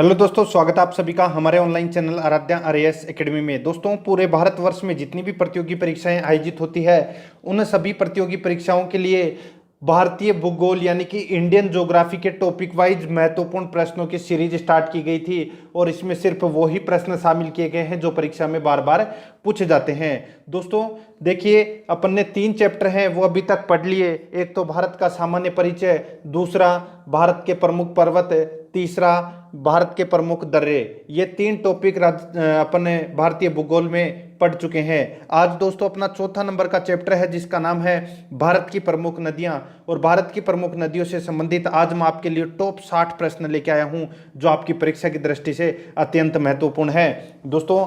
Hello दोस्तों, स्वागत है आप सभी का हमारे online channel Aaradhya RAS academy में। दोस्तों, पूरे भारतवर्ष में जितनी भी प्रतियोगी परीक्षाएं आयोजित होती है उन सभी प्रतियोगी परीक्षाओं के लिए भारतीय भूगोल यानी कि इंडियन ज्योग्राफी के टॉपिक वाइज महत्वपूर्ण प्रश्नों की सीरीज स्टार्ट की गई थी और इसमें सिर्फ वही प्रश्न शामिल किए गए हैं जो परीक्षा में बार बार पूछे जाते हैं। दोस्तों देखिए, अपन ने 3 चैप्टर हैं वो अभी तक पढ़ लिए। एक तो भारत का सामान्य परिचय, दूसरा भारत के प्रमुख पर्वत, तीसरा भारत के प्रमुख दर्रे। ये 3 टॉपिक अपन भारतीय भूगोल में पढ़ चुके हैं। आज दोस्तों अपना चौथा नंबर का चैप्टर है जिसका नाम है भारत की प्रमुख नदियां। और भारत की प्रमुख नदियों से संबंधित आज मैं आपके लिए टॉप 60 प्रश्न लेके आया हूं जो आपकी परीक्षा की दृष्टि से अत्यंत महत्वपूर्ण है। दोस्तों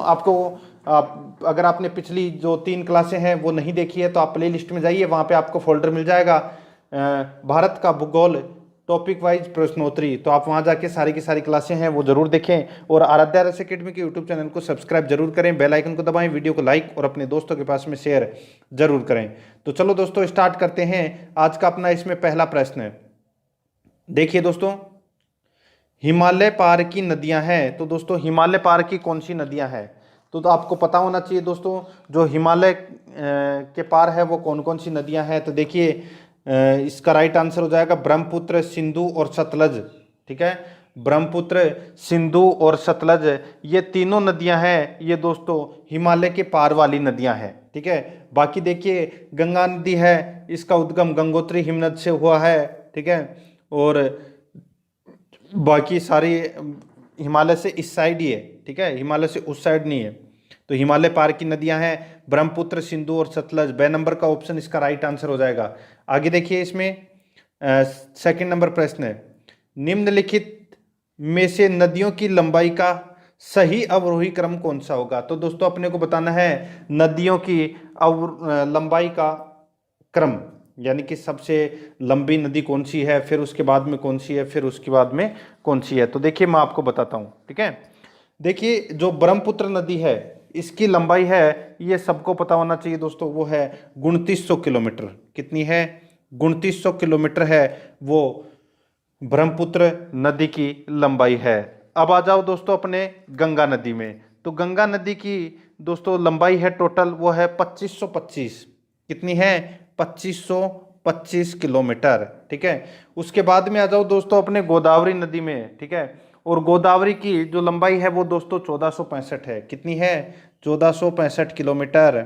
अगर आपने पिछली जो 3 क्लासें हैं वो नहीं देखी है तो आप प्ले लिस्ट में जाइए, वहां पे आपको फोल्डर मिल जाएगा भारत का भूगोल टॉपिक वाइज प्रश्नोत्तरी। तो आप वहां जाके सारी की सारी क्लासें हैं वो जरूर देखें और आराध्या आरएएस एकेडमी के यूट्यूब चैनल को सब्सक्राइब जरूर करें, बेल आइकन को दबाएं, वीडियो को लाइक और अपने दोस्तों के पास में शेयर जरूर करें। तो चलो दोस्तों स्टार्ट करते हैं आज का अपना इसमें पहला प्रश्न। देखिए दोस्तों, हिमालय पार की नदियां हैं। तो दोस्तों हिमालय पार की कौन सी नदियां हैं? तो आपको पता होना चाहिए दोस्तों, जो हिमालय के पार है वो कौन कौन सी नदियां हैं। तो देखिए इसका राइट आंसर हो जाएगा ब्रह्मपुत्र, सिंधु और सतलज। ठीक है, ब्रह्मपुत्र, सिंधु और सतलज ये तीनों नदियां हैं, ये दोस्तों हिमालय के पार वाली नदियां हैं। ठीक है, बाकी देखिए गंगा नदी है, इसका उद्गम गंगोत्री हिमनद से हुआ है। ठीक है, और बाकी सारी हिमालय से इस साइड ही है। ठीक है, हिमालय से उस साइड नहीं है। तो हिमालय पार की नदियां हैं ब्रह्मपुत्र, सिंधु और सतलज। बे नंबर का ऑप्शन इसका राइट आंसर हो जाएगा। आगे देखिए इसमें सेकंड नंबर प्रश्न है, निम्नलिखित में से नदियों की लंबाई का सही अवरोही क्रम कौन सा होगा? तो दोस्तों अपने को बताना है नदियों की लंबाई का क्रम, यानी कि सबसे लंबी नदी कौन सी है, फिर उसके बाद में कौन सी है, फिर उसके बाद में कौन सी है। तो देखिए मैं आपको बताता हूं। ठीक है, देखिए जो ब्रह्मपुत्र नदी है इसकी लंबाई है, ये सबको पता होना चाहिए दोस्तों, वो है 2900 किलोमीटर। कितनी है? 2900 किलोमीटर है वो ब्रह्मपुत्र नदी की लंबाई है। अब आ जाओ दोस्तों अपने गंगा नदी में। तो गंगा नदी की दोस्तों लंबाई है टोटल वो है 2525। कितनी है? 2525 किलोमीटर। ठीक है, उसके बाद में आ जाओ दोस्तों अपने गोदावरी नदी में। ठीक है, और गोदावरी की जो लंबाई है वो दोस्तों 1465 है। कितनी है? 1465 किलोमीटर।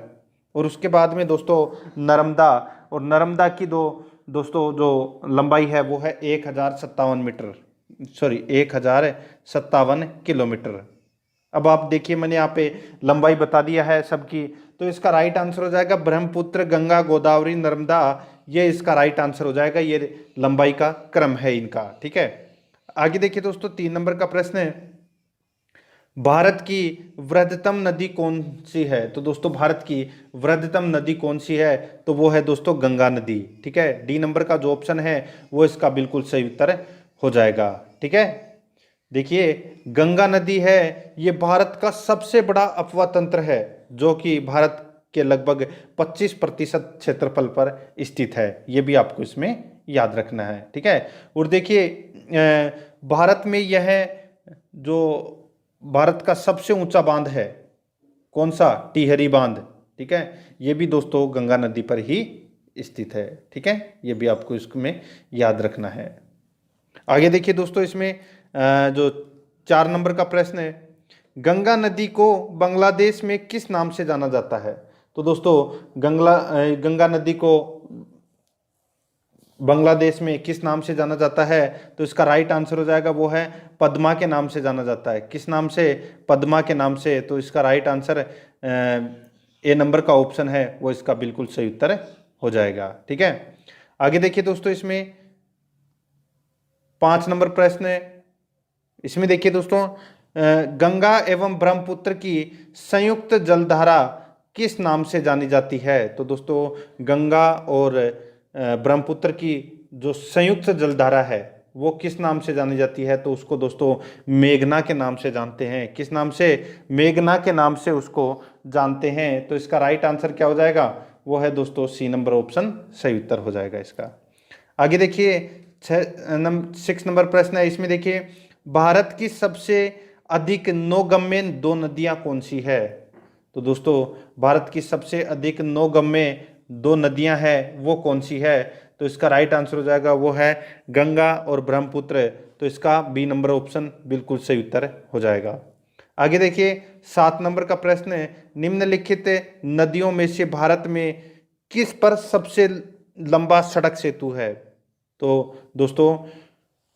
और उसके बाद में दोस्तों नर्मदा, और नर्मदा की दोस्तों जो लंबाई है वो है 1057 मीटर, सॉरी 1057 किलोमीटर। अब आप देखिए मैंने यहाँ पे लंबाई बता दिया है सबकी, तो इसका राइट आंसर हो जाएगा ब्रह्मपुत्र, गंगा, गोदावरी, नर्मदा। ये इसका राइट आंसर हो जाएगा, ये लंबाई का क्रम है इनका। ठीक है, आगे देखिए दोस्तों 3 नंबर का प्रश्न है, भारत की वृहत्तम नदी कौन सी है? तो दोस्तों भारत की वृहत्तम नदी कौन सी है? तो वो है दोस्तों गंगा नदी। ठीक है, डी नंबर का जो ऑप्शन है वो इसका बिल्कुल सही उत्तर हो जाएगा। ठीक है, देखिए गंगा नदी है ये भारत का सबसे बड़ा अपवाह तंत्र है जो कि भारत के लगभग 25% क्षेत्रफल पर स्थित है। ये भी आपको इसमें याद रखना है। ठीक है, और देखिए भारत में यह जो भारत का सबसे ऊंचा बांध है कौन सा? टिहरी बांध। ठीक है, ये भी दोस्तों गंगा नदी पर ही स्थित है। ठीक है, ये भी आपको इसमें याद रखना है। आगे देखिए दोस्तों इसमें जो 4 नंबर का प्रश्न है, गंगा नदी को बांग्लादेश में किस नाम से जाना जाता है? तो दोस्तों गंगा नदी को बांग्लादेश में किस नाम से जाना जाता है? तो इसका राइट आंसर हो जाएगा वो है पद्मा के नाम से जाना जाता है। किस नाम से? पद्मा के नाम से। तो इसका राइट आंसर ए नंबर का ऑप्शन है वो इसका बिल्कुल सही उत्तर हो जाएगा। ठीक है, आगे देखिए दोस्तों इसमें 5 नंबर प्रश्न है। इसमें देखिए दोस्तों गंगा एवं ब्रह्मपुत्र की संयुक्त जलधारा किस नाम से जानी जाती है? तो दोस्तों गंगा और ब्रह्मपुत्र की जो संयुक्त जलधारा है वो किस नाम से जानी जाती है? तो उसको दोस्तों मेघना के नाम से जानते हैं। किस नाम से? मेघना के नाम से उसको जानते हैं। तो इसका राइट आंसर क्या हो जाएगा? वो है दोस्तों सी नंबर ऑप्शन सही उत्तर हो जाएगा इसका। आगे देखिए 6 नंबर प्रश्न है। इसमें देखिए भारत की सबसे अधिक नौगम्य दो नदियां कौन सी है? तो दोस्तों भारत की सबसे अधिक नौगम्य दो नदियां हैं वो कौन सी है? तो इसका राइट आंसर हो जाएगा वो है गंगा और ब्रह्मपुत्र। तो इसका बी नंबर ऑप्शन बिल्कुल सही उत्तर हो जाएगा। आगे देखिए 7 नंबर का प्रश्न है, निम्नलिखित नदियों में से भारत में किस पर सबसे लंबा सड़क सेतु है? तो दोस्तों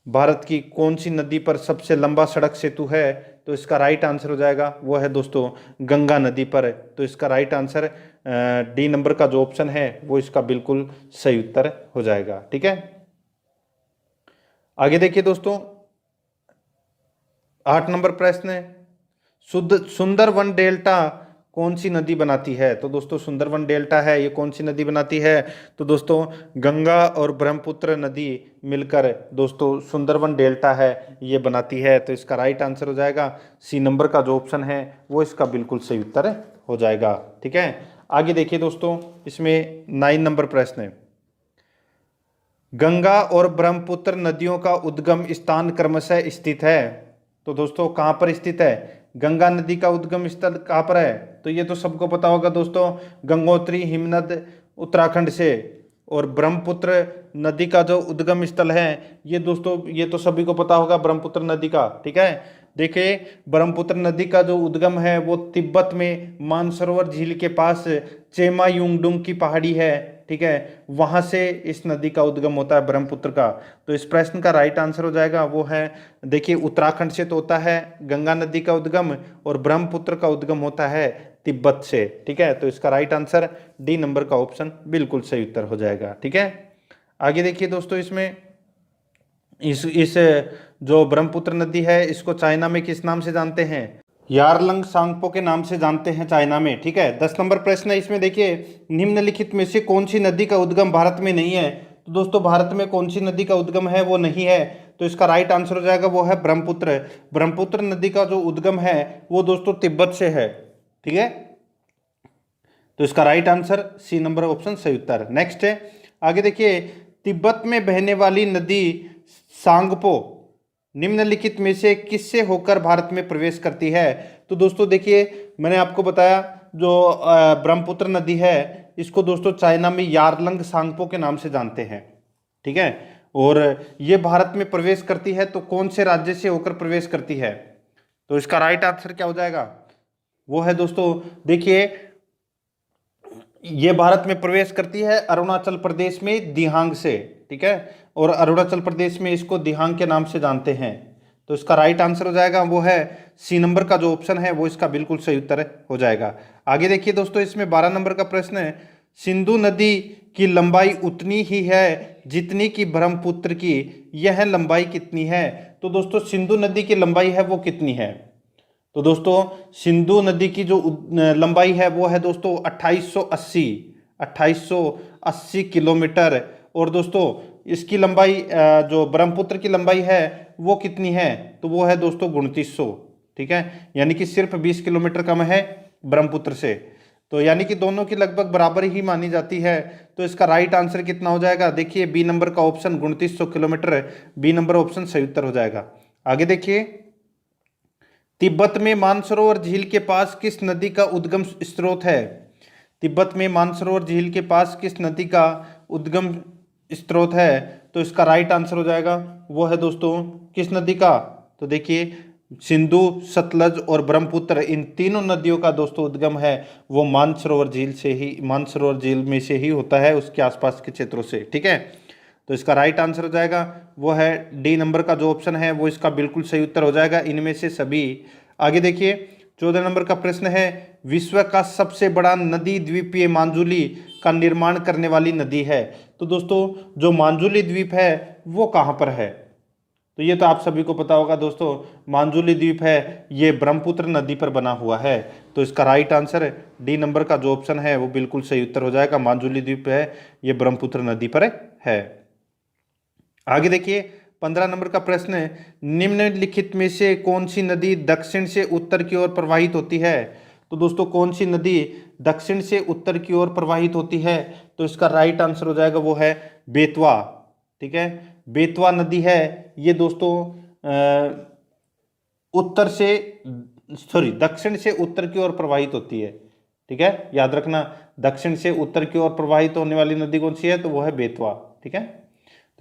भारत की कौन सी नदी पर सबसे लंबा सड़क सेतु है? तो इसका राइट आंसर हो जाएगा वो है दोस्तों गंगा नदी पर। तो इसका राइट आंसर डी नंबर का जो ऑप्शन है वो इसका बिल्कुल सही उत्तर हो जाएगा। ठीक है, आगे देखिए दोस्तों 8 नंबर प्रश्न है, सुंदरवन डेल्टा कौन सी नदी बनाती है? तो दोस्तों सुंदरवन डेल्टा है ये कौन सी नदी बनाती है? तो दोस्तों गंगा और ब्रह्मपुत्र नदी मिलकर दोस्तों सुंदरवन डेल्टा है ये बनाती है। तो इसका राइट आंसर हो जाएगा सी नंबर का जो ऑप्शन है वो इसका बिल्कुल सही उत्तर हो जाएगा। ठीक है, आगे देखिए दोस्तों इसमें 9 नंबर प्रश्न है, गंगा और ब्रह्मपुत्र नदियों का उद्गम स्थान क्रमशः स्थित है। तो दोस्तों कहाँ पर स्थित है? गंगा नदी का उद्गम स्थल कहाँ पर है? तो ये तो सबको पता होगा दोस्तों, गंगोत्री हिमनद उत्तराखंड से। और ब्रह्मपुत्र नदी का जो उद्गम स्थल है ये दोस्तों ये तो सभी को पता होगा ब्रह्मपुत्र नदी का। ठीक है, देखिए ब्रह्मपुत्र नदी का जो उद्गम है वो तिब्बत में मानसरोवर झील के पास चेमा युंगडुंग की पहाड़ी है। ठीक है, वहां से इस नदी का उद्गम होता है ब्रह्मपुत्र का। तो इस प्रश्न का राइट आंसर हो जाएगा वो है, देखिए उत्तराखंड से तो होता है गंगा नदी का उद्गम और ब्रह्मपुत्र का उद्गम होता है तिब्बत से। ठीक है, तो इसका राइट आंसर डी नंबर का ऑप्शन बिल्कुल सही उत्तर हो जाएगा। ठीक है, आगे देखिए दोस्तों इसमें इस जो ब्रह्मपुत्र नदी है इसको चाइना में किस नाम से जानते हैं? यारलंग सांगपो के नाम से जानते हैं चाइना में। ठीक है, 10 नंबर प्रश्न है इसमें, देखिए निम्नलिखित में से कौन सी नदी का उद्गम भारत में नहीं है? तो दोस्तों भारत में कौन सी नदी का उद्गम है वो नहीं है। तो इसका राइट आंसर हो जाएगा वो है ब्रह्मपुत्र। ब्रह्मपुत्र नदी का जो उद्गम है वो दोस्तों तिब्बत से है। ठीक है, तो इसका right answer C number option सही उत्तर। नेक्स्ट है, आगे देखिए तिब्बत में बहने वाली नदी सांगपो निम्नलिखित में से किससे होकर भारत में प्रवेश करती है? तो दोस्तों देखिए मैंने आपको बताया जो ब्रह्मपुत्र नदी है इसको दोस्तों चाइना में यारलंग सांगपो के नाम से जानते हैं। ठीक है, और ये भारत में प्रवेश करती है तो कौन से राज्य से होकर प्रवेश करती है? तो इसका राइट आंसर क्या हो जाएगा वो है दोस्तों, देखिए ये भारत में प्रवेश करती है अरुणाचल प्रदेश में दिहांग से। ठीक है, और अरुणाचल प्रदेश में इसको दिहांग के नाम से जानते हैं। तो इसका राइट आंसर हो जाएगा वो है सी नंबर का जो ऑप्शन है वो इसका बिल्कुल सही उत्तर हो जाएगा। आगे देखिए दोस्तों इसमें 12 नंबर का प्रश्न है, सिंधु नदी की लंबाई उतनी ही है जितनी की ब्रह्मपुत्र की, यह लंबाई कितनी है? तो दोस्तों सिंधु नदी की लंबाई है वो कितनी है? तो दोस्तों सिंधु नदी की जो लंबाई है वो है दोस्तों 2880 किलोमीटर। और दोस्तों इसकी लंबाई जो ब्रह्मपुत्र की लंबाई है वो कितनी है? तो वो है दोस्तों 2900। ठीक है, यानी कि सिर्फ 20 किलोमीटर कम है ब्रह्मपुत्र से। तो यानी कि दोनों की लगभग बराबर ही मानी जाती है। तो इसका राइट आंसर कितना हो जाएगा? देखिए बी नंबर का option 2900 kilometre, B number option सही उत्तर हो जाएगा। आगे देखिए तिब्बत में मानसरोवर झील के पास किस नदी का उद्गम स्रोत है? तिब्बत में मानसरोवर झील के पास किस नदी का उद्गम स्रोत है? तो इसका राइट आंसर हो जाएगा वो है दोस्तों किस नदी का? तो देखिए सिंधु, सतलज और ब्रह्मपुत्र इन तीनों नदियों का दोस्तों उद्गम है वो मानसरोवर झील से ही, मानसरोवर झील में से ही होता है, उसके आसपास के क्षेत्रों से। ठीक है, तो इसका राइट आंसर हो जाएगा वो है डी नंबर का जो ऑप्शन है वो इसका बिल्कुल सही उत्तर हो जाएगा इनमें से सभी। आगे देखिए 14 नंबर का प्रश्न है, विश्व का सबसे बड़ा नदी द्वीपीय मांजुली का निर्माण करने वाली नदी है। तो दोस्तों जो मांजुली द्वीप है वो कहाँ पर है? तो ये तो आप सभी को पता होगा दोस्तों, मांजुली द्वीप है ये ब्रह्मपुत्र नदी पर बना हुआ है। तो इसका राइट आंसर डी नंबर का जो ऑप्शन है वो बिल्कुल सही उत्तर हो जाएगा, मांजुली द्वीप है ये ब्रह्मपुत्र नदी पर है। आगे देखिए 15 नंबर का प्रश्न है, निम्नलिखित में से कौन सी नदी दक्षिण से उत्तर की ओर प्रवाहित होती है? तो दोस्तों कौन सी नदी दक्षिण से उत्तर की ओर प्रवाहित होती है? तो इसका राइट आंसर हो जाएगा वो है बेतवा। ठीक है, बेतवा नदी है ये दोस्तों उत्तर से दक्षिण से उत्तर की ओर प्रवाहित होती है। ठीक है, याद रखना, दक्षिण से उत्तर की ओर प्रवाहित होने वाली नदी कौन सी है, तो वो है बेतवा। ठीक है,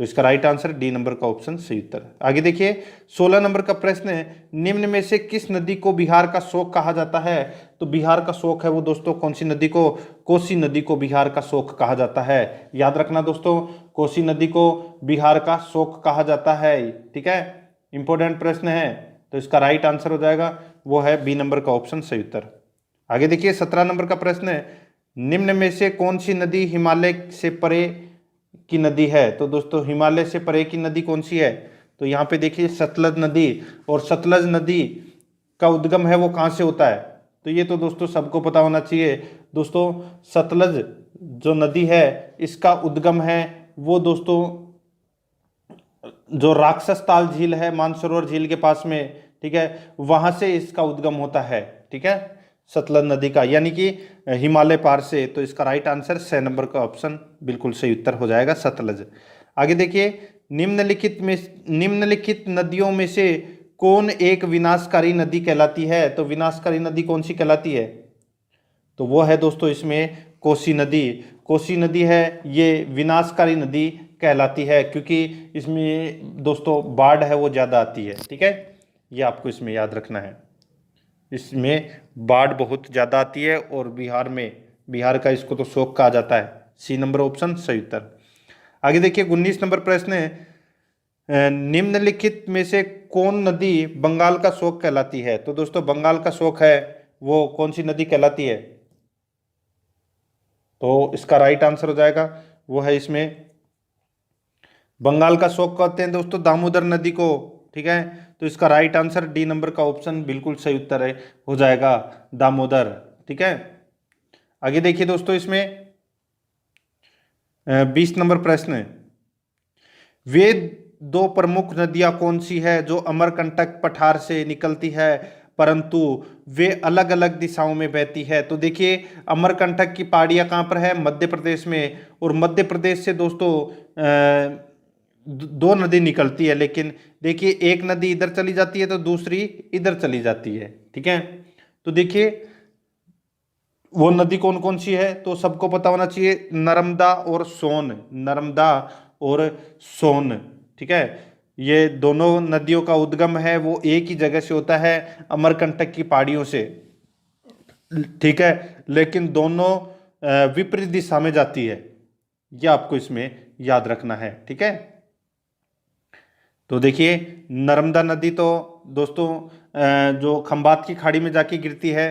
तो इसका राइट आंसर डी नंबर का ऑप्शन सही उत्तर। आगे देखिए 16 नंबर का प्रश्न है, निम्न में से किस नदी को बिहार का शोक कहा जाता है। तो बिहार का शोक है वो दोस्तों कौन सी नदी को, कोसी नदी को बिहार का शोक कहा जाता है। याद रखना दोस्तों, कोसी नदी को बिहार का शोक कहा जाता है। ठीक है, इंपॉर्टेंट प्रश्न है, तो इसका राइट आंसर हो जाएगा वो है बी नंबर का ऑप्शन सही उत्तर। आगे देखिए 17 नंबर का प्रश्न है, निम्न में से कौन सी नदी हिमालय से परे की नदी है। तो दोस्तों हिमालय से परे की नदी कौन सी है, तो यहाँ पे देखिए सतलज नदी, और सतलज नदी का उद्गम है वो कहाँ से होता है, तो ये तो दोस्तों सबको पता होना चाहिए। दोस्तों सतलज जो नदी है इसका उद्गम है वो दोस्तों जो राक्षस ताल झील है मानसरोवर झील के पास में, ठीक है, वहां से इसका उद्गम होता है। ठीक है, सतलज नदी का, यानी कि हिमालय पार से। तो इसका राइट आंसर 6 नंबर का ऑप्शन बिल्कुल सही उत्तर हो जाएगा, सतलज। आगे देखिए निम्नलिखित नदियों में से कौन एक विनाशकारी नदी कहलाती है। तो विनाशकारी नदी कौन सी कहलाती है, तो वो है दोस्तों इसमें कोसी नदी। कोसी नदी है ये विनाशकारी नदी कहलाती है, क्योंकि इसमें दोस्तों बाढ़ है वो ज़्यादा आती है। ठीक है, ये आपको इसमें याद रखना है, इसमें बाढ़ बहुत ज़्यादा आती है, और बिहार का इसको तो शोक कहा जाता है। सी नंबर ऑप्शन सही उत्तर। आगे देखिए 19 नंबर प्रश्न है, निम्नलिखित में से कौन नदी बंगाल का शोक कहलाती है। तो दोस्तों बंगाल का शोक है वो कौन सी नदी कहलाती है, तो इसका राइट आंसर हो जाएगा वो है इसमें बंगाल का शोक कहते हैं दोस्तों दामोदर नदी को। ठीक है, तो इसका राइट आंसर डी नंबर का ऑप्शन बिल्कुल सही उत्तर है, हो जाएगा दामोदर। ठीक है, आगे देखिए दोस्तों इसमें 20 नंबर प्रश्न है, वे दो प्रमुख नदियां कौन सी है जो अमरकंटक पठार से निकलती है परंतु वे अलग अलग दिशाओं में बहती है। तो देखिए अमरकंटक की पहाड़ियां कहाँ पर है, मध्य प्रदेश में, और मध्य प्रदेश से दोस्तों दो नदी निकलती है, लेकिन देखिए एक नदी इधर चली जाती है तो दूसरी इधर चली जाती है। ठीक है, तो देखिए वो नदी कौन कौन सी है, तो सबको पता होना चाहिए, नर्मदा और सोन, नर्मदा और सोन। ठीक है, ये दोनों नदियों का उद्गम है वो एक ही जगह से होता है, अमरकंटक की पहाड़ियों से। ठीक है, लेकिन दोनों विपरीत दिशा में जाती है, ये आपको इसमें याद रखना है। ठीक है, तो देखिए नर्मदा नदी तो दोस्तों जो खंबात की खाड़ी में जाके गिरती है,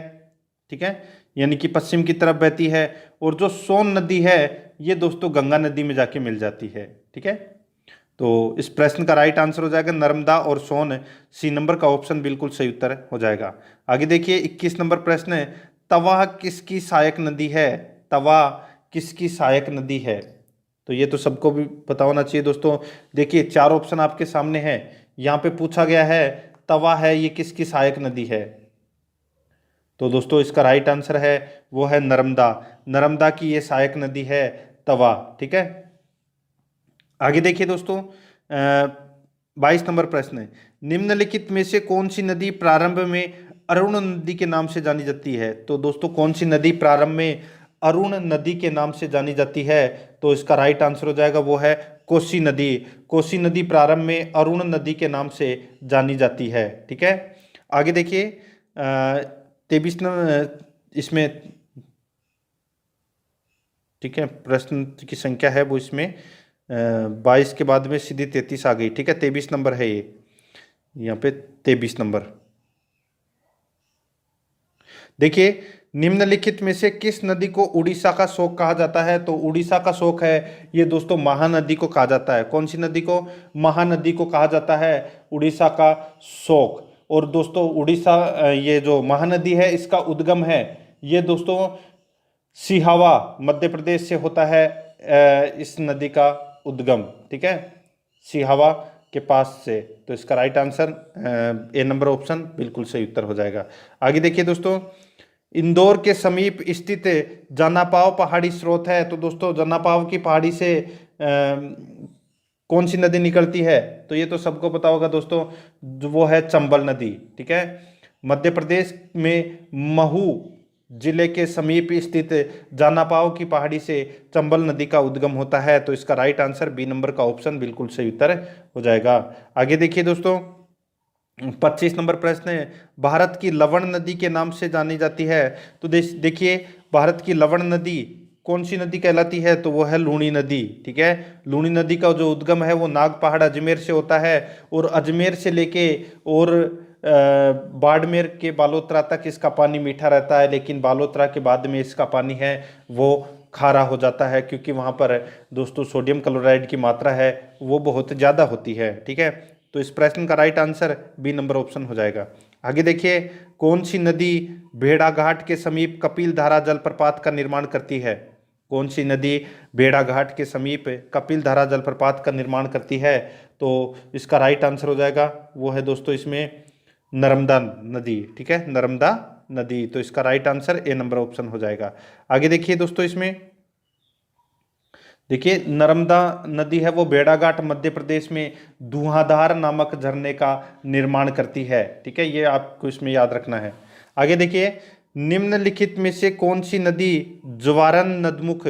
ठीक है, यानी कि पश्चिम की तरफ बहती है, और जो सोन नदी है ये दोस्तों गंगा नदी में जाके मिल जाती है। ठीक है, तो इस प्रश्न का राइट आंसर हो जाएगा नर्मदा और सोन, सी नंबर का ऑप्शन बिल्कुल सही उत्तर हो जाएगा। आगे देखिए 21 नंबर प्रश्न है, तवा किसकी सहायक नदी है। तवा किसकी सहायक नदी है, तो ये तो सबको भी पता होना चाहिए दोस्तों। देखिए 4 ऑप्शन आपके सामने हैं, यहाँ पे पूछा गया है तवा है ये किसकी सहायक नदी है, तो दोस्तों इसका राइट आंसर है वो है नर्मदा, नर्मदा की ये सहायक नदी है तवा। ठीक है, आगे देखिए दोस्तों 22 नंबर प्रश्न है, निम्नलिखित में से कौन सी नदी प्रारंभ में अरुण नदी के नाम से जानी जाती है। तो दोस्तों कौन सी नदी प्रारंभ में अरुण नदी के नाम से जानी जाती है, तो इसका राइट आंसर हो जाएगा वो है कोसी नदी। कोसी नदी प्रारंभ में अरुण नदी के नाम से जानी जाती है। ठीक है, आगे देखिए 23 नंबर इसमें, ठीक है, प्रश्न की संख्या है वो इसमें 22 के बाद में सीधी 33 आ गई। ठीक है, 23 नंबर है ये, यहाँ पे 23 नंबर। देखिए निम्नलिखित में से किस नदी को उड़ीसा का शोक कहा जाता है। तो उड़ीसा का शोक है ये दोस्तों महानदी को कहा जाता है। कौन सी नदी को, महानदी को कहा जाता है उड़ीसा का शोक। और दोस्तों उड़ीसा ये जो महानदी है इसका उद्गम है ये दोस्तों सिहावा मध्य प्रदेश से होता है, इस नदी का उद्गम। ठीक है, सिहावा के पास से, तो इसका right answer A number option बिल्कुल सही उत्तर हो जाएगा। आगे देखिए दोस्तों इंदौर के समीप स्थित जनापाव पहाड़ी स्रोत है। तो दोस्तों जनापाव की पहाड़ी से कौन सी नदी निकलती है? तो ये तो सबको पता होगा दोस्तों, जो वो है चंबल नदी। ठीक है, मध्य प्रदेश में महू जिले के समीप स्थित जानापाव की पहाड़ी से चंबल नदी का उद्गम होता है। तो इसका राइट आंसर बी नंबर का ऑप्शन बिल्कुल सही उत्तर हो जाएगा। आगे देखिए दोस्तों, 25 नंबर प्रश्न है, भारत की लवण नदी के नाम से जानी जाती है। तो देखिए, भारत की लवण नदी कौन सी नदी कहलाती है? तो वो है लूणी नदी। ठीक है, लूणी नदी का जो उद्गम है वो नाग पहाड़ अजमेर से होता है, और अजमेर से लेके और बाड़मेर के बालोतरा तक इसका पानी मीठा रहता है, लेकिन बालोतरा के बाद में इसका पानी है वो खारा हो जाता है, क्योंकि वहाँ पर दोस्तों सोडियम क्लोराइड की मात्रा है वो बहुत ज़्यादा होती है। ठीक है, तो इस प्रश्न का right answer B number option हो जाएगा। आगे देखिए, कौन सी नदी भेड़ाघाट के समीप कपिल धारा जलप्रपात का निर्माण करती है? कौन सी नदी भेड़ाघाट के समीप कपिल धारा जलप्रपात का निर्माण करती है? तो इसका राइट आंसर हो जाएगा वो है दोस्तों इसमें नर्मदा नदी। ठीक है, नर्मदा नदी। तो इसका right answer A number option हो जाएगा। आगे देखिए दोस्तों, इसमें देखिए नर्मदा नदी है वो भेड़ाघाट मध्य प्रदेश में धुआंधार नामक झरने का निर्माण करती है। ठीक है, ये आपको इसमें याद रखना है। आगे देखिए, निम्नलिखित में से कौन सी नदी ज्वारन नदमुख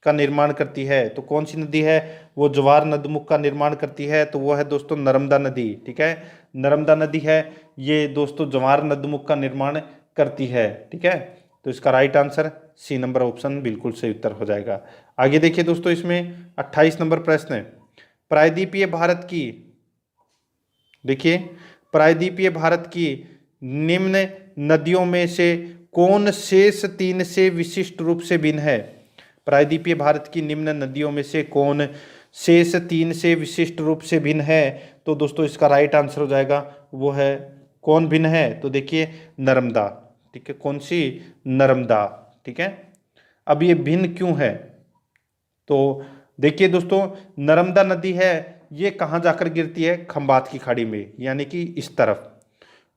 का निर्माण करती है? तो कौन सी नदी है वो ज्वार नदमुख का निर्माण करती है? तो वो है दोस्तों नर्मदा नदी। ठीक है, नर्मदा नदी है ये दोस्तों ज्वार नदमुख का निर्माण करती है। ठीक है, तो इसका right answer C number option बिल्कुल सही उत्तर हो जाएगा। आगे देखिए दोस्तों, इसमें 28 नंबर प्रश्न है, प्रायद्वीपीय भारत की, देखिए प्रायद्वीपीय भारत की निम्न नदियों में से कौन शेष तीन से विशिष्ट रूप से भिन्न है? प्रायद्वीपीय भारत की निम्न नदियों में से कौन शेष तीन से विशिष्ट रूप से भिन्न है? तो दोस्तों इसका राइट आंसर हो जाएगा वो है, कौन भिन्न है? तो देखिए नर्मदा। ठीक है, कौन सी? नर्मदा। ठीक है, अब ये भिन्न क्यों है? तो देखिए दोस्तों, नर्मदा नदी है ये कहाँ जाकर गिरती है? खंबात की खाड़ी में, यानी कि इस तरफ।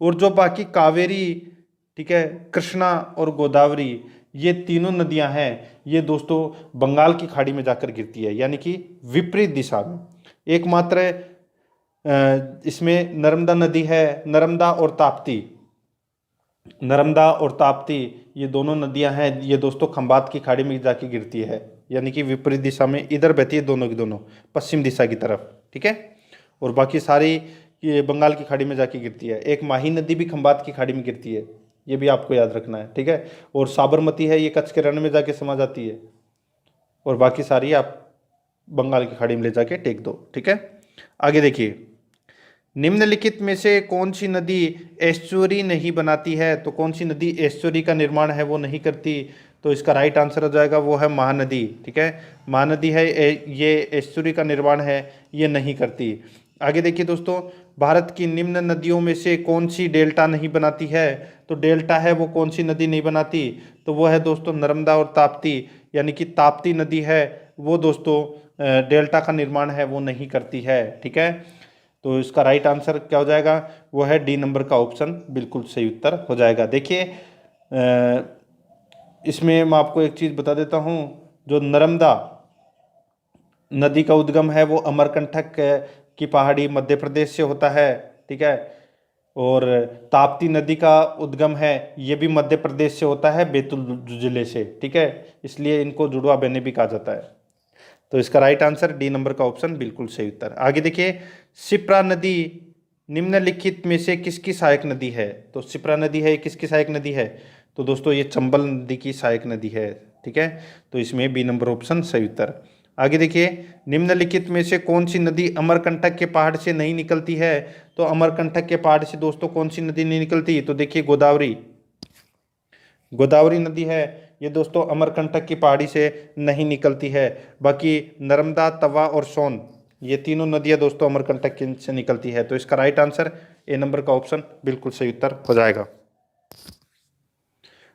और जो बाकी कावेरी, ठीक है, कृष्णा और गोदावरी, ये तीनों नदियां हैं ये दोस्तों बंगाल की खाड़ी में जाकर गिरती है, यानी कि विपरीत दिशा में। एकमात्र इसमें नर्मदा नदी है, नर्मदा और ताप्ती, नर्मदा और ताप्ती ये दोनों नदियां हैं ये दोस्तों खंबात की खाड़ी में जाके गिरती है, यानी कि विपरीत दिशा में, इधर बहती है दोनों की दोनों पश्चिम दिशा की तरफ। ठीक है, और बाकी सारी ये बंगाल की खाड़ी में जाके गिरती है। एक माही नदी भी खंबात की खाड़ी में गिरती है, ये भी आपको याद रखना है। ठीक है, और साबरमती है ये कच्छ के रण में जाके समा जाती है, और बाकी सारी आप बंगाल की खाड़ी में ले जाके टेक दो। ठीक है, आगे देखिए, निम्नलिखित में से कौन सी नदी एस्चुरी नहीं बनाती है? तो कौन सी नदी एस्चुरी का निर्माण है वो नहीं करती? तो इसका राइट आंसर हो जाएगा वो है महानदी। ठीक है, महानदी है ये एस्चुरी का निर्माण है ये नहीं करती। आगे देखिए दोस्तों, भारत की निम्न नदियों में से कौन सी डेल्टा नहीं बनाती है? तो डेल्टा है वो कौन सी नदी नहीं बनाती? तो वो है दोस्तों नर्मदा और ताप्ती, यानी कि ताप्ती नदी है वो दोस्तों डेल्टा का निर्माण है वो नहीं करती है। ठीक है, तो इसका राइट आंसर क्या हो जाएगा? वो है डी नंबर का ऑप्शन बिल्कुल सही उत्तर हो जाएगा। देखिए इसमें मैं आपको एक चीज़ बता देता हूँ, जो नर्मदा नदी का उद्गम है वो अमरकंटक की पहाड़ी मध्य प्रदेश से होता है। ठीक है, और ताप्ती नदी का उद्गम है ये भी मध्य प्रदेश से होता है, बैतूल जिले से। ठीक है, इसलिए इनको जुड़वा बहने भी कहा जाता है। तो इसका राइट आंसर डी नंबर का ऑप्शन बिल्कुल सही उत्तर। आगे देखिए, शिप्रा नदी निम्नलिखित में से किसकी सहायक नदी है? तो शिप्रा नदी है किसकी सहायक नदी है? तो दोस्तों ये चंबल नदी की सहायक नदी है। ठीक है, तो इसमें बी नंबर ऑप्शन सही उत्तर। आगे देखिए, निम्नलिखित में से कौन सी नदी अमरकंटक के पहाड़ से नहीं निकलती है? तो अमरकंटक के पहाड़ से दोस्तों कौन सी नदी नहीं निकलती? तो देखिए गोदावरी, गोदावरी नदी है ये दोस्तों अमरकंटक की पहाड़ी से नहीं निकलती है। बाकी नर्मदा, तवा और सोन ये तीनों नदियां दोस्तों अमरकंटक से निकलती है। तो इसका राइट आंसर ए नंबर का ऑप्शन बिल्कुल सही उत्तर हो जाएगा।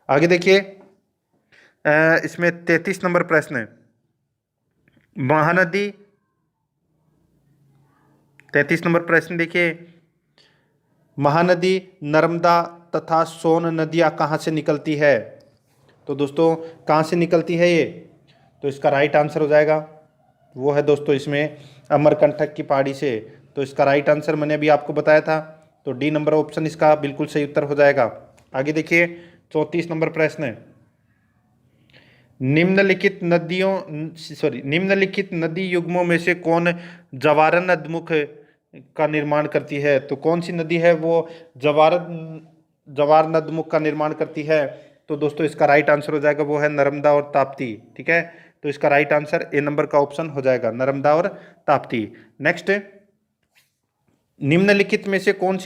आगे देखिए, इसमें 33 नंबर प्रश्न है, महानदी, 33 नंबर प्रश्न देखिए, महानदी नर्मदा तथा सोन नदियां कहाँ से निकलती है? तो दोस्तों कहाँ से निकलती है ये? तो इसका राइट आंसर हो जाएगा वो है दोस्तों इसमें अमरकंटक की पहाड़ी से। तो इसका राइट आंसर मैंने अभी आपको बताया था, तो डी नंबर ऑप्शन इसका बिल्कुल सही उत्तर हो जाएगा। आगे देखिए 34 नंबर प्रश्न है, निम्नलिखित नदी युग्मों में से कौन जवारन नदमुख का निर्माण करती है? तो कौन सी नदी है वो जवार नदमुख का निर्माण करती है? तो दोस्तों इसका राइट आंसर हो जाएगा वो है नर्मदा और ताप्ती। ठीक है, तो इसका राइट आंसर ए नंबर का ऑप्शन हो जाएगा, नर्मदा और ताप्ती। नेक्स्ट, निम्नलिखित में से कौन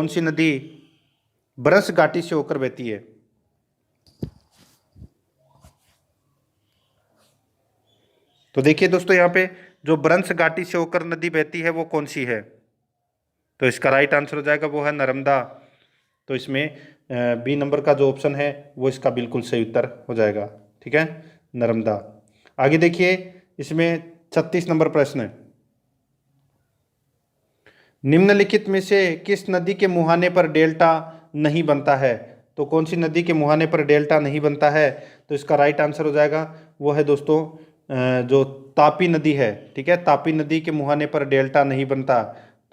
सी नदी ब्रश घाटी से होकर बहती है? तो देखिए दोस्तों यहाँ पे जो ब्रंश घाटी से होकर नदी बहती है वो कौन सी है? तो इसका राइट आंसर हो जाएगा वो है नर्मदा। तो इसमें बी नंबर का जो ऑप्शन है वो इसका बिल्कुल सही उत्तर हो जाएगा। ठीक है, नर्मदा। आगे देखिए इसमें 36 नंबर प्रश्न है, निम्नलिखित में से किस नदी के मुहाने पर डेल्टा नहीं बनता है? तो कौन सी नदी के मुहाने पर डेल्टा नहीं बनता है? तो इसका राइट आंसर हो जाएगा वो है दोस्तों जो तापी नदी है। ठीक है, तापी नदी के मुहाने पर डेल्टा नहीं बनता।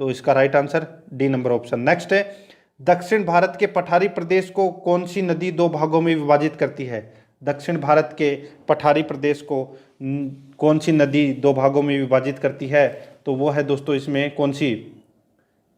तो इसका right answer D number option. Next है, दक्षिण भारत के पठारी प्रदेश को कौन सी नदी दो भागों में विभाजित करती है? दक्षिण भारत के पठारी प्रदेश को कौन सी नदी दो भागों में विभाजित करती है? तो वो है दोस्तों इसमें कौन सी?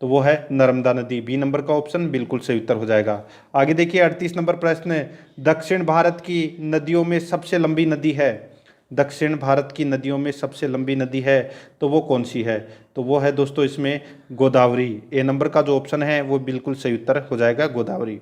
तो वो है नर्मदा नदी। बी नंबर का ऑप्शन बिल्कुल सही उत्तर हो जाएगा। आगे देखिए 38 नंबर प्रश्न है, दक्षिण भारत की नदियों में सबसे लंबी नदी है? दक्षिण भारत की नदियों में सबसे लंबी नदी है तो वो कौन सी है? तो वो है दोस्तों इसमें गोदावरी। ए नंबर का जो ऑप्शन है वो बिल्कुल सही उत्तर हो जाएगा, गोदावरी।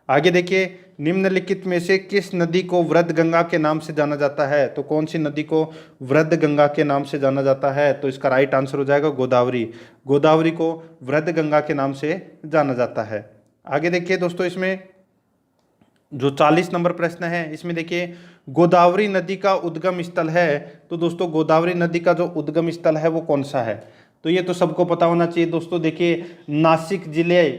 आगे देखिए, निम्नलिखित में से किस नदी को वृद्ध गंगा के नाम से जाना जाता है? तो कौन सी नदी को वृद्ध गंगा के नाम से जाना जाता है? तो इसका राइट आंसर हो जाएगा गोदावरी। गोदावरी को वृद्ध गंगा के नाम से जाना जाता है। आगे देखिए दोस्तों इसमें जो 40 नंबर प्रश्न है, इसमें देखिए गोदावरी नदी का उद्गम स्थल है। तो दोस्तों गोदावरी नदी का जो उद्गम स्थल है वो कौन सा है? तो ये तो सबको पता होना चाहिए दोस्तों। देखिए नासिक जिले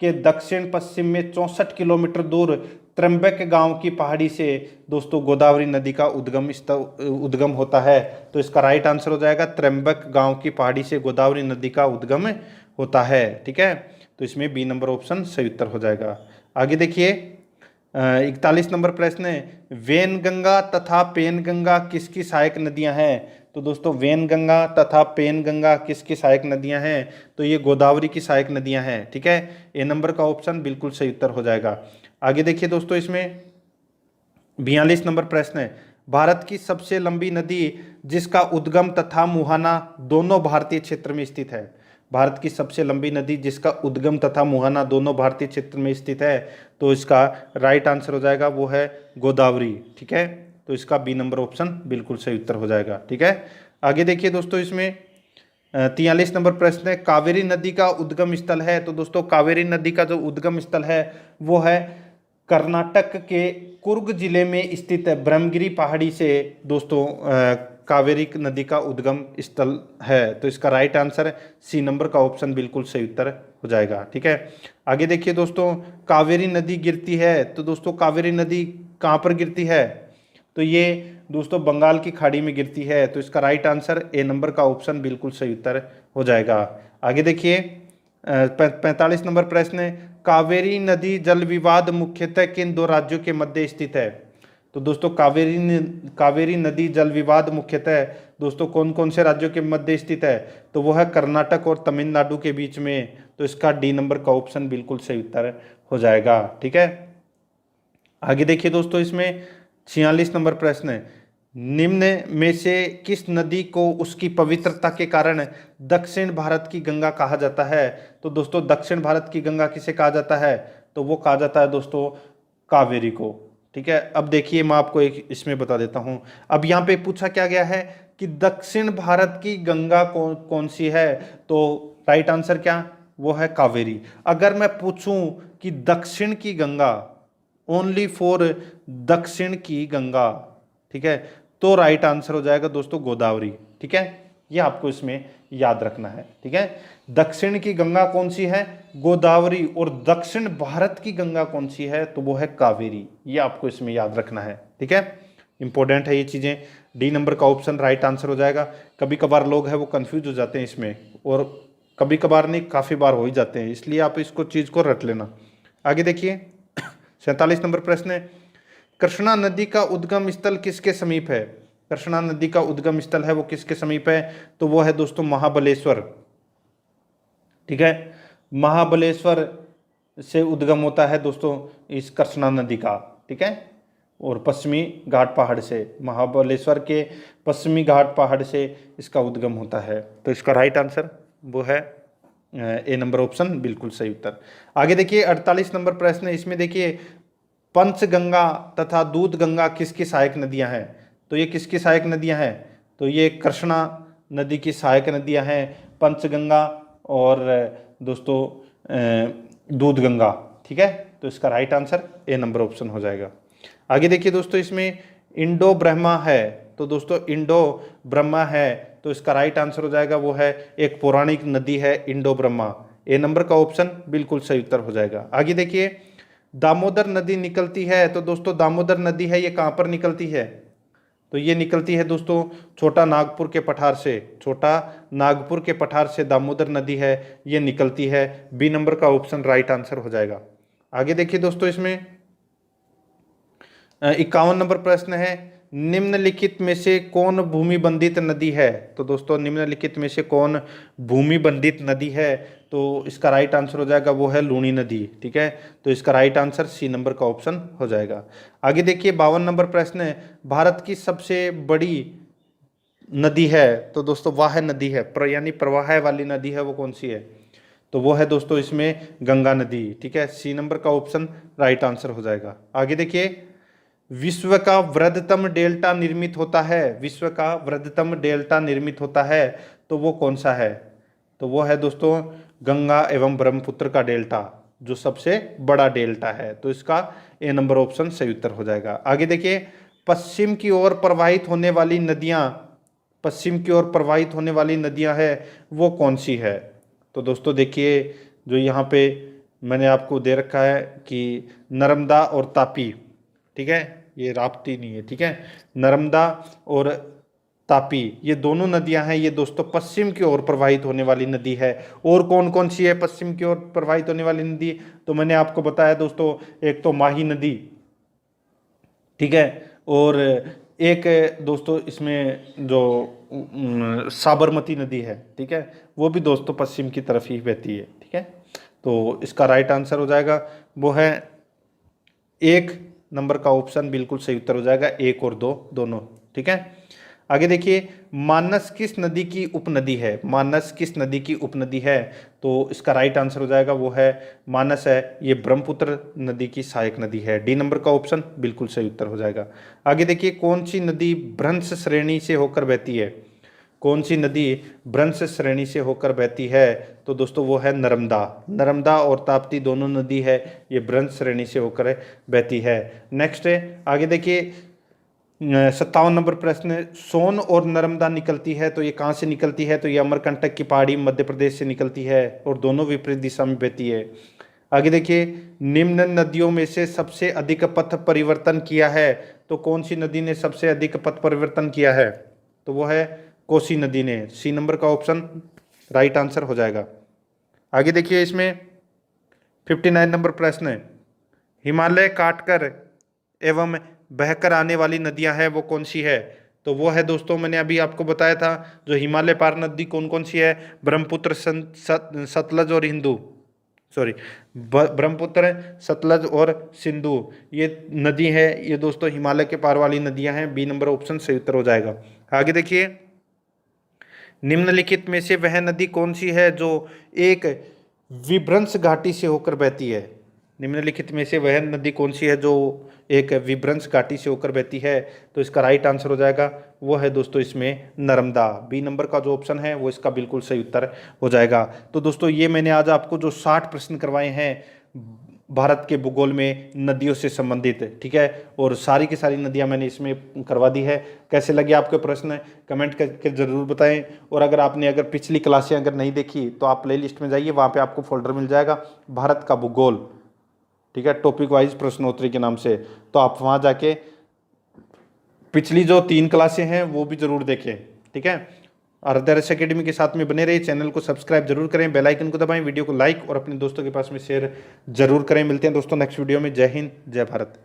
के दक्षिण पश्चिम में 64 किलोमीटर दूर त्र्यंबक गांव की पहाड़ी से दोस्तों गोदावरी नदी का उद्गम होता है। तो इसका राइट आंसर हो जाएगा त्र्यंबक गांव की पहाड़ी से गोदावरी नदी का उद्गम होता है। ठीक है, तो इसमें बी नंबर ऑप्शन सही उत्तर हो जाएगा। आगे देखिए 41 नंबर प्रश्न है, वेनगंगा तथा पेनगंगा किसकी सहायक नदियां हैं? तो दोस्तों वेनगंगा तथा पेनगंगा किसकी सहायक नदियां हैं? तो ये गोदावरी की सहायक नदियां हैं। ठीक है, ए नंबर का ऑप्शन बिल्कुल सही उत्तर हो जाएगा। आगे देखिए दोस्तों इसमें 42 नंबर प्रश्न है, भारत की सबसे लंबी नदी जिसका उद्गम तथा मुहाना दोनों भारतीय क्षेत्र में स्थित है? भारत की सबसे लंबी नदी जिसका उद्गम तथा मुहाना दोनों भारतीय क्षेत्र में स्थित है, तो इसका राइट आंसर हो जाएगा वो है गोदावरी। ठीक है, तो इसका बी नंबर ऑप्शन बिल्कुल सही उत्तर हो जाएगा। ठीक है, आगे देखिए दोस्तों इसमें 43 नंबर प्रश्न है, कावेरी नदी का उद्गम स्थल है? तो दोस्तों कावेरी नदी का जो उद्गम स्थल है वो है कर्नाटक के कुर्ग जिले में स्थित है, ब्रह्मगिरी पहाड़ी से दोस्तों कावेरी नदी का उद्गम स्थल है। तो इसका राइट आंसर सी नंबर का ऑप्शन बिल्कुल सही उत्तर हो जाएगा। ठीक है, आगे देखिए दोस्तों कावेरी नदी गिरती है, तो दोस्तों कावेरी नदी कहाँ पर गिरती है? तो ये दोस्तों बंगाल की खाड़ी में गिरती है। तो इसका राइट आंसर ए नंबर का ऑप्शन बिल्कुल सही उत्तर हो जाएगा। आगे देखिए 45 नंबर प्रश्न है, कावेरी नदी जल विवाद मुख्यतः किन दो राज्यों के मध्य स्थित है? तो दोस्तों कावेरी नदी जल विवाद मुख्यतः दोस्तों कौन कौन से राज्यों के मध्य स्थित है? तो वो है कर्नाटक और तमिलनाडु के बीच में। तो इसका डी नंबर का ऑप्शन बिल्कुल सही उत्तर हो जाएगा। ठीक है, आगे देखिए दोस्तों इसमें 46 नंबर प्रश्न है, निम्न में से किस नदी को उसकी पवित्रता के कारण दक्षिण भारत की गंगा कहा जाता है? तो दोस्तों दक्षिण भारत की गंगा किसे कहा जाता है? तो वो कहा जाता है दोस्तों कावेरी को। ठीक है, अब देखिए मैं आपको एक इसमें बता देता हूं। अब यहाँ पे पूछा क्या गया है कि दक्षिण भारत की गंगा कौन सी है? तो राइट आंसर क्या? वो है कावेरी। अगर मैं पूछूं कि दक्षिण की गंगा, ओनली फॉर दक्षिण की गंगा, ठीक है, तो राइट आंसर हो जाएगा दोस्तों गोदावरी। ठीक है, ये आपको इसमें याद रखना है। ठीक है, दक्षिण की गंगा कौन सी है? गोदावरी। और दक्षिण भारत की गंगा कौन सी है? तो वो है कावेरी। ये आपको इसमें याद रखना है। ठीक है, इंपॉर्टेंट है ये चीज़ें। डी नंबर का ऑप्शन राइट आंसर हो जाएगा। कभी कभार लोग हैं वो कंफ्यूज हो जाते हैं इसमें, और कभी कभार नहीं, काफ़ी बार हो ही जाते हैं, इसलिए आप इसको चीज़ को रट लेना। आगे देखिए 47 नंबर प्रश्न है, कृष्णा नदी का उद्गम स्थल किसके समीप है? कृष्णा नदी का उद्गम स्थल है वो किसके समीप है? तो वो है दोस्तों महाबलेश्वर। ठीक है, महाबलेश्वर से उद्गम होता है दोस्तों इस कृष्णा नदी का। ठीक है, और पश्चिमी घाट पहाड़ से, महाबलेश्वर के पश्चिमी घाट पहाड़ से इसका उद्गम होता है। तो इसका राइट आंसर वो है ए नंबर ऑप्शन, बिल्कुल सही उत्तर। आगे देखिए 48 नंबर प्रश्न है, इसमें देखिए पंचगंगा तथा दूध गंगा किसकी सहायक नदियां हैं? तो ये किसकी सहायक नदियां हैं? तो ये कृष्णा नदी की सहायक नदियां हैं, पंचगंगा और दोस्तों दूध गंगा। ठीक है, तो इसका right answer A number option हो जाएगा। आगे देखिए दोस्तों इसमें इंडो ब्रह्मा है, तो दोस्तों इंडो ब्रह्मा है तो इसका राइट आंसर हो जाएगा वो है एक पौराणिक नदी है इंडो ब्रह्मा। ए नंबर का ऑप्शन बिल्कुल सही उत्तर हो जाएगा। आगे देखिए दामोदर नदी निकलती है, तो दोस्तों दामोदर नदी है ये कहाँ पर निकलती है? तो ये निकलती है दोस्तों छोटा नागपुर के पठार से, छोटा नागपुर के पठार से दामोदर नदी है ये निकलती है। बी नंबर का ऑप्शन राइट आंसर हो जाएगा। आगे देखिए दोस्तों इसमें 51 नंबर प्रश्न है, निम्नलिखित में से कौन भूमि बंधित नदी है? तो दोस्तों निम्नलिखित में से कौन भूमि बंधित नदी है? तो इसका राइट आंसर हो जाएगा वो है लूनी नदी। ठीक है, तो इसका राइट आंसर सी नंबर का ऑप्शन हो जाएगा। आगे देखिए 52 नंबर प्रश्न है, भारत की सबसे बड़ी नदी है, तो दोस्तों वाह नदी है, यानी प्रवाह वाली नदी है वो कौन सी है? तो वो है दोस्तों इसमें गंगा नदी। ठीक है, सी नंबर का ऑप्शन राइट आंसर हो जाएगा। आगे देखिए विश्व का वृहत्तम डेल्टा निर्मित होता है, विश्व का वृहत्तम डेल्टा निर्मित होता है तो वो कौन सा है? तो वो है दोस्तों गंगा एवं ब्रह्मपुत्र का डेल्टा, जो सबसे बड़ा डेल्टा है। तो इसका ए नंबर ऑप्शन सही उत्तर हो जाएगा। आगे देखिए पश्चिम की ओर प्रवाहित होने वाली नदियां, पश्चिम की ओर प्रवाहित होने वाली नदियां है वो कौन सी है? तो दोस्तों देखिए जो यहाँ पे मैंने आपको दे रखा है कि नर्मदा और तापी। ठीक है, ये राप्ती नहीं है। ठीक है, नर्मदा और तापी ये दोनों नदियां हैं, ये दोस्तों पश्चिम की ओर प्रवाहित होने वाली नदी है। और कौन कौन सी है पश्चिम की ओर प्रवाहित होने वाली नदी? तो मैंने आपको बताया दोस्तों, एक तो माही नदी, ठीक है, और एक दोस्तों इसमें जो साबरमती नदी है, ठीक है, वो भी दोस्तों पश्चिम की तरफ ही बहती है। ठीक है, तो इसका राइट आंसर हो जाएगा वो है एक नंबर का ऑप्शन, बिल्कुल सही उत्तर हो जाएगा, एक और दो दोनों। ठीक है, आगे देखिए मानस किस नदी की उपनदी है? मानस किस नदी की उपनदी है? तो इसका राइट आंसर हो जाएगा वो है मानस है, ये ब्रह्मपुत्र नदी की सहायक नदी है। डी नंबर का ऑप्शन बिल्कुल सही उत्तर हो जाएगा। आगे देखिए कौन सी नदी भ्रंश श्रेणी से होकर बहती है? कौन सी नदी भ्रंश श्रेणी से होकर बहती है? तो दोस्तों वो है नर्मदा। नर्मदा और ताप्ती दोनों नदी है ये भ्रंश श्रेणी से होकर बहती है। नेक्स्ट है, आगे देखिए 57 नंबर प्रश्न, सोन और नर्मदा निकलती है तो ये कहाँ से निकलती है? तो ये अमरकंटक की पहाड़ी मध्य प्रदेश से निकलती है और दोनों विपरीत दिशा में बहती है। आगे देखिए निम्न नदियों में से सबसे अधिक पथ परिवर्तन किया है, तो कौन सी नदी ने सबसे अधिक पथ परिवर्तन किया है? तो वो है कोसी नदी ने। सी नंबर का ऑप्शन राइट आंसर हो जाएगा। आगे देखिए इसमें 59 नंबर प्रश्न है, हिमालय काटकर एवं बहकर आने वाली नदियां हैं वो कौन सी है? तो वो है दोस्तों मैंने अभी आपको बताया था जो हिमालय पार नदी कौन कौन सी है, ब्रह्मपुत्र, सतलज और हिंदू, सॉरी ब्रह्मपुत्र, सतलज और सिंधु ये नदी है, ये दोस्तों हिमालय के पार वाली नदियां हैं। बी नंबर ऑप्शन सही उत्तर हो जाएगा। आगे देखिए निम्नलिखित में से वह नदी कौन सी है जो एक विभ्रंश घाटी से होकर बहती है? निम्नलिखित में से वह नदी कौन सी है जो एक विभ्रंश घाटी से होकर बहती है? तो इसका राइट आंसर हो जाएगा वो है दोस्तों इसमें नर्मदा। बी नंबर का जो ऑप्शन है वो इसका बिल्कुल सही उत्तर हो जाएगा। तो दोस्तों ये मैंने आज आपको जो 60 प्रश्न करवाए हैं भारत के भूगोल में नदियों से संबंधित, ठीक है, और सारी की सारी नदियां मैंने इसमें करवा दी है। कैसे लगे आपके प्रश्न कमेंट करके ज़रूर बताएं। और अगर पिछली क्लासें अगर नहीं देखी तो आप प्ले लिस्ट में जाइए, वहाँ पे आपको फोल्डर मिल जाएगा भारत का भूगोल, ठीक है, टॉपिक वाइज प्रश्नोत्तरी के नाम से। तो आप वहाँ जाके पिछली जो 3 क्लासें हैं वो भी जरूर देखें। ठीक है, आराध्या RS एकेडमी के साथ में बने रहिए, चैनल को सब्सक्राइब जरूर करें, बेल आइकन को दबाएं, वीडियो को लाइक और अपने दोस्तों के पास में शेयर जरूर करें। मिलते हैं दोस्तों नेक्स्ट वीडियो में। जय हिंद, जय भारत।